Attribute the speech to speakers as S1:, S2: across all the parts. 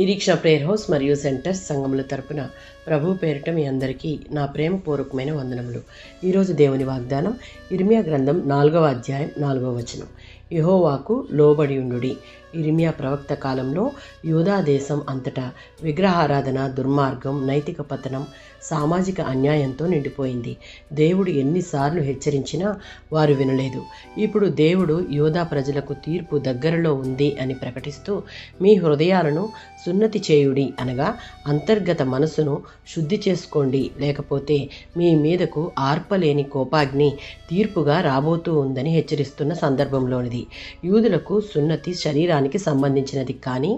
S1: నిరీక్షణ prayer house మరియు centres సంఘముల తరపున ప్రభు పేరిట మీ అందరికీ నా ప్రేమపూర్వకమైన వందనములు. ఈరోజు దేవుని వాగ్దానం ఇర్మియా గ్రంథం 4వ అధ్యాయం 4వ వచనం. యెహోవాకు లోబడి ఉండుడి. ఇర్మియా ప్రవక్త కాలంలో యూదా దేశం అంతటా విగ్రహారాధన, దుర్మార్గం, నైతిక పతనం, సామాజిక అన్యాయంతో నిండిపోయింది. దేవుడు ఎన్నిసార్లు హెచ్చరించినా వారు వినలేదు. ఇప్పుడు దేవుడు యూదా ప్రజలకు తీర్పు దగ్గరలో ఉంది అని ప్రకటిస్తూ, మీ హృదయాలను సున్నతి చేయుడి, అనగా అంతర్గత మనసును శుద్ధి చేసుకోండి, లేకపోతే మీ మీదకు ఆర్పలేని కోపాగ్ని తీర్పుగా రాబోతూ ఉందని హెచ్చరిస్తున్న సందర్భంలోనిది. యూదులకు సున్నతి శరీరానికి సంబంధించినది, కానీ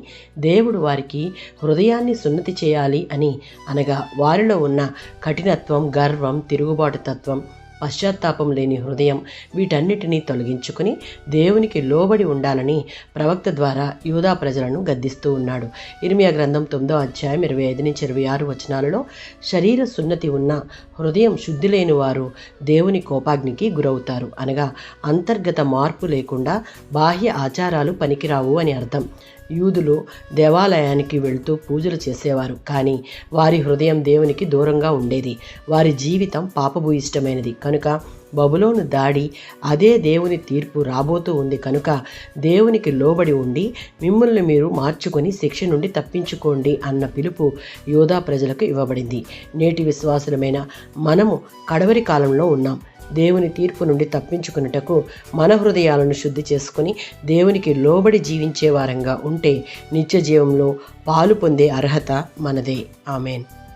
S1: దేవుడు వారికి హృదయాన్ని సున్నతి చేయాలి అని, అనగా వారిలో ఉన్న కఠినత్వం, గర్వం, తిరుగుబాటు తత్వం, పశ్చాత్తాపం లేని హృదయం, వీటన్నిటినీ తొలగించుకుని దేవునికి లోబడి ఉండాలని ప్రవక్త ద్వారా యూదా ప్రజలను గద్దిస్తూ ఉన్నాడు. ఇర్మియా గ్రంథం 9వ అధ్యాయం 25-26 వచనాలలో, శరీర సున్నతి ఉన్న హృదయం శుద్ధి లేని వారు దేవుని కోపాగ్నికి గురవుతారు, అనగా అంతర్గత మార్పు లేకుండా బాహ్య ఆచారాలు పనికిరావు అని అర్థం. యూదులు దేవాలయానికి వెళ్తూ పూజలు చేసేవారు, కానీ వారి హృదయం దేవునికి దూరంగా ఉండేది. వారి జీవితం పాపభూయిష్టమైనది కనుక బబులోను దాడి, అదే దేవుని తీర్పు రాబోతూ ఉంది కనుక దేవునికి లోబడి ఉండి మిమ్మల్ని మీరు మార్చుకొని శిక్ష నుండి తప్పించుకోండి అన్న పిలుపు యూదా ప్రజలకు ఇవ్వబడింది. నేటి విశ్వాసులమైన మనము కడవరి కాలంలో ఉన్నాం. దేవుని తీర్పు నుండి తప్పించుకున్నటకు మన హృదయాలను శుద్ధి చేసుకుని దేవునికి లోబడి జీవించే వారంగా ఉంటే నిత్య జీవంలో పాలు పొందే అర్హత మనదే. ఆమేన్.